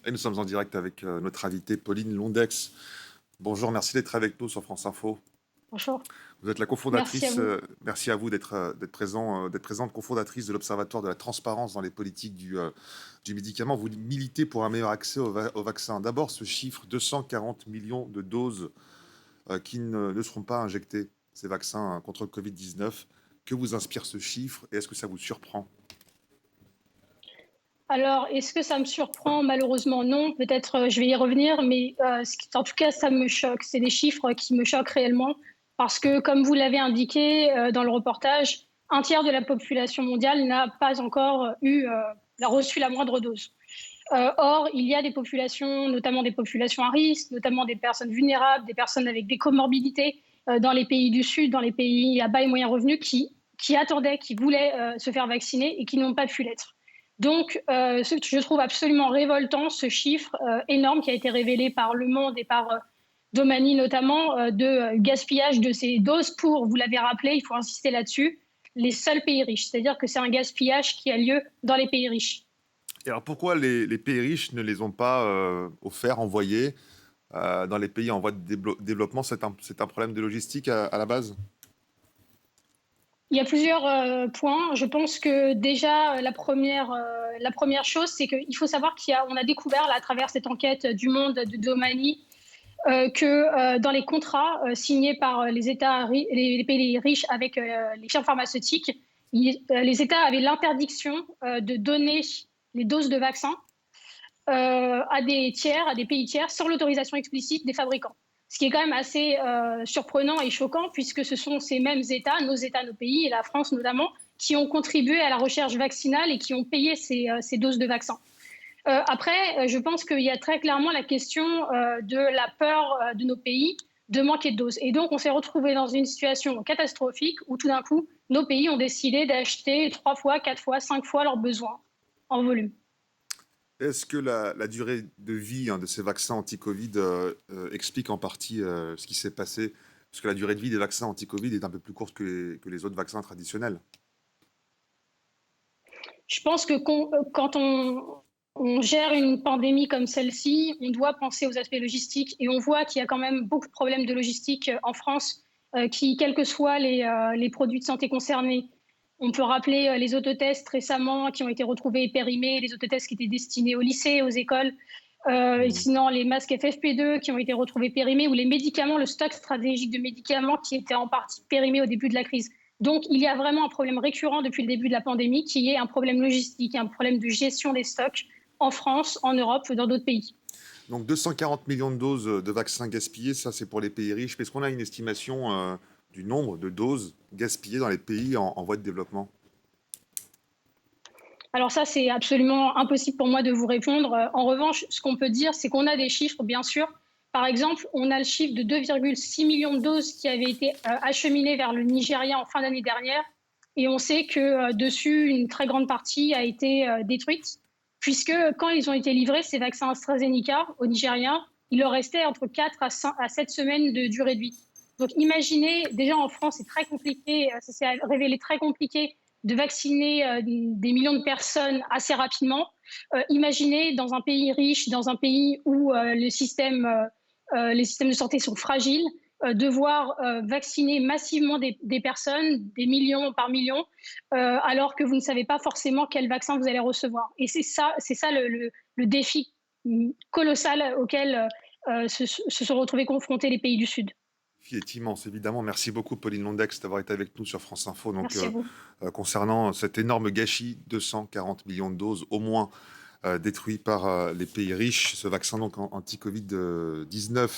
Et nous sommes en direct avec notre invitée Pauline Londex. Bonjour, merci d'être avec nous sur France Info. Bonjour, Vous êtes la merci à cofondatrice, vous. merci à vous d'être présente, cofondatrice de l'Observatoire de la transparence dans les politiques du médicament. Vous militez pour un meilleur accès au vaccin. D'abord, ce chiffre, 240 millions de doses qui ne seront pas injectées, ces vaccins contre le Covid-19. Que vous inspire ce chiffre et est-ce que ça vous surprend? Alors, est-ce que ça me surprend? Malheureusement, non. Peut-être, je vais y revenir, mais en tout cas, ça me choque. C'est des chiffres qui me choquent réellement parce que, comme vous l'avez indiqué dans le reportage, un tiers de la population mondiale n'a pas encore reçu la moindre dose. Or, il y a des populations, notamment des populations à risque, notamment des personnes vulnérables, des personnes avec des comorbidités dans les pays du Sud, dans les pays à bas et moyens revenus, qui attendaient, qui voulaient se faire vacciner et qui n'ont pas pu l'être. Donc, je trouve absolument révoltant ce chiffre énorme qui a été révélé par Le Monde et par Domani notamment, de gaspillage de ces doses pour, vous l'avez rappelé, il faut insister là-dessus, les seuls pays riches. C'est-à-dire que c'est un gaspillage qui a lieu dans les pays riches. Et alors pourquoi les pays riches ne les ont pas offerts, envoyés dans les pays en voie de développement? C'est un problème de logistique à la base? Il y a plusieurs points. Je pense que déjà, la première chose, c'est qu'il faut savoir qu'on a découvert, là, à travers cette enquête du Monde de Domani, que dans les contrats signés par les pays riches avec les firmes pharmaceutiques, les États avaient l'interdiction de donner les doses de vaccins à des tiers, à des pays tiers, sans l'autorisation explicite des fabricants. Ce qui est quand même assez surprenant et choquant, puisque ce sont ces mêmes États, nos pays, et la France notamment, qui ont contribué à la recherche vaccinale et qui ont payé ces doses de vaccins. Après, je pense qu'il y a très clairement la question de la peur de nos pays de manquer de doses. Et donc, on s'est retrouvé dans une situation catastrophique où tout d'un coup, nos pays ont décidé d'acheter 3 fois, 4 fois, 5 fois leurs besoins en volume. Est-ce que la durée de vie de ces vaccins anti-Covid explique en partie ce qui s'est passé? Parce que la durée de vie des vaccins anti-Covid est un peu plus courte que les autres vaccins traditionnels. Je pense que quand on gère une pandémie comme celle-ci, on doit penser aux aspects logistiques et on voit qu'il y a quand même beaucoup de problèmes de logistique en France, qui, quels que soient les produits de santé concernés, on peut rappeler les autotests récemment qui ont été retrouvés périmés, les autotests qui étaient destinés aux lycées, aux écoles, et Mhm. sinon les masques FFP2 qui ont été retrouvés périmés, ou les médicaments, le stock stratégique de médicaments qui était en partie périmé au début de la crise. Donc, il y a vraiment un problème récurrent depuis le début de la pandémie qui est un problème logistique, un problème de gestion des stocks en France, en Europe ou dans d'autres pays. Donc 240 millions de doses de vaccins gaspillés, ça c'est pour les pays riches. Est-ce qu'on a une estimation du nombre de doses gaspillées dans les pays en voie de développement? Alors ça, c'est absolument impossible pour moi de vous répondre. En revanche, ce qu'on peut dire, c'est qu'on a des chiffres, bien sûr. Par exemple, on a le chiffre de 2,6 millions de doses qui avaient été acheminées vers le Nigeria en fin d'année dernière. Et on sait que dessus, une très grande partie a été détruite, puisque quand ils ont été livrés, ces vaccins AstraZeneca au Nigeria, il leur restait entre 4 à 7 semaines de durée de vie. Donc imaginez, déjà en France, c'est très compliqué, ça s'est révélé très compliqué de vacciner des millions de personnes assez rapidement. Imaginez dans un pays riche, dans un pays où les systèmes de santé sont fragiles, devoir vacciner massivement des personnes, des millions par millions, alors que vous ne savez pas forcément quel vaccin vous allez recevoir. Et c'est ça le défi colossal auquel se sont retrouvés confrontés les pays du Sud. Le défi est immense, évidemment. Merci beaucoup, Pauline Londex, d'avoir été avec nous sur France Info. Donc, Merci à vous. concernant cet énorme gâchis, 240 millions de doses au moins détruits par les pays riches, ce vaccin donc anti-Covid-19